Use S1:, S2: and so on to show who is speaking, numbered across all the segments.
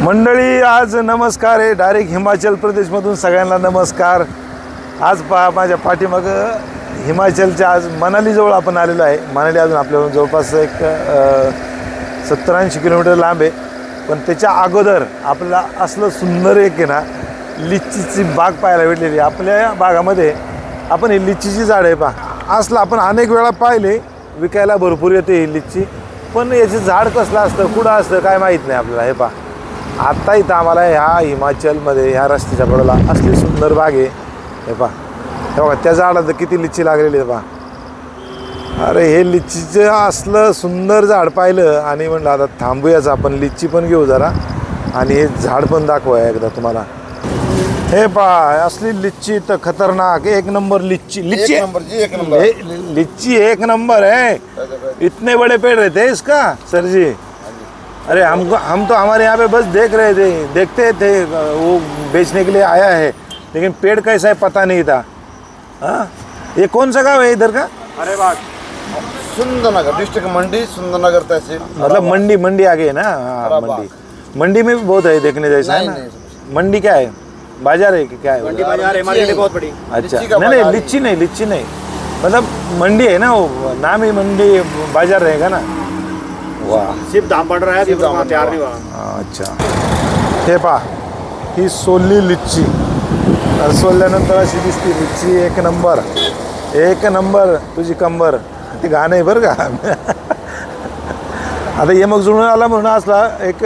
S1: मंडळी आज नमस्कार आहे डायरेक्ट हिमाचल प्रदेशमधून सगळ्यांना नमस्कार। आज पहा माझ्या पाठीमागं हिमाचलच्या आज मनालीजवळ आपण आलेलो आहे। मनाली अजून आपल्याला जवळपास एक 70-80 किलोमीटर लांब आहे, पण त्याच्या अगोदर आपल्याला असलं सुंदर एक आहे ना लिच्चीची बाग पाहायला भेटलेली। आपल्या बागामध्ये आपण ही लिच्चीची झाड आहे पहा, असलं आपण अनेक वेळा पाहिले, विकायला भरपूर येते ही लिच्ची, पण याचे झाड कसलं असतं कुठं असतं काय माहीत नाही आपल्याला। हे पहा आता इथं आम्हाला ह्या हिमाचलमध्ये ह्या रस्त्याच्या कडेला असली सुंदर बाग आहे। हे पहा हे बघा त्या झाडात किती लिच्ची लागलेली आहे पहा। अरे हे लिच्चीचं असलं सुंदर झाड पाहिलं आणि म्हणलं आता थांबूयाच आपण, लिच्ची पण घेऊ जरा आणि हे झाड पण दाखवा एकदा तुम्हाला। हे पहा असली लिच्ची तर खतरनाक एक नंबर लिच्ची। लिच्ची लिच्ची एक नंबर है। इतने बड़े पेड़ रहते हैं इसका सर जी। अरे हम तो हमारे यहाँ पे बस देख रहे थे, देखते थे वो बेचने के लिए आया है, लेकिन पेड़ कैसा है पता नहीं था। हाँ ये कौन सा गाँव है इधर का?
S2: अरे बात सुंदरनगर डिस्ट्रिक्ट मंडी, सुंदरनगर तहसील।
S1: मतलब मंडी आगे है ना? हाँ मंडी में भी बहुत है देखने जैसा है ना। मंडी क्या है, बाजार है कि क्या है?
S2: मंडी बाजार है, मार्केट बहुत बड़ी।
S1: अच्छा नहीं लिच्ची नहीं मतलब मंडी है ना, वो नाम ही मंडी बाजार रहेगा ना। वाह
S2: सिर्फ दाम बढ़ रहा है, सिर्फ दाम तैयार नहीं हुआ।
S1: अच्छा हे पहा ही सोलली लिच्ची, सोलल्यानंतर अशी दिसती लिच्ची एक नंबर तुझी कंबर। ते गाणं आहे बरं का। आता ये मग जुळून आला म्हणून असला एक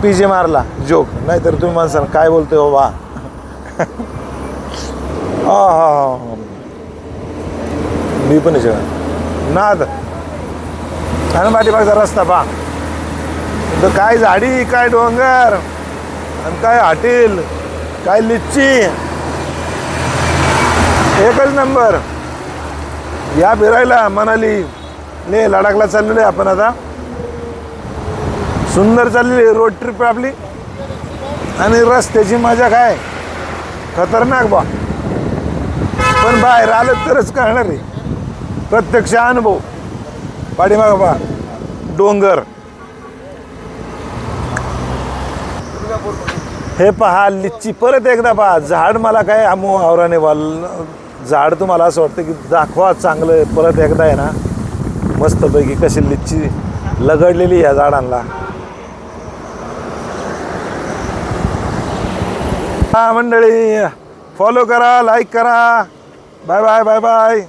S1: पीजे मारला जोक, नाहीतर तुम्ही म्हणसाल काय बोलतोय हो वा। हा मी पण नाद आणि पाठीमागचा रस्ता पहा, तर काय झाडी काय डोंगर आणि काय हॉटेल काय लिच्ची, एकच नंबर। या फिरायला मनाली ले लडाखला चाललेलो आहे आपण आता। सुंदर चाललेली रोड ट्रिप आपली आणि रस्त्याची मजा काय खतरनाक बा, पण बाहेर आलं तरच कळणार आहे प्रत्यक्ष अनुभव। पाठीमागं पहा डोंगर, हे पहा लिच्ची परत एकदा पहा। झाड मला काय आवराने झाड तुम्हाला असं वाटतं की दाखवा चांगलं परत एकदा आहे ना मस्तपैकी कशी लिच्ची लगडलेली या झाडांना। हा मंडळी फॉलो करा, लाईक करा, बाय बाय बाय बाय।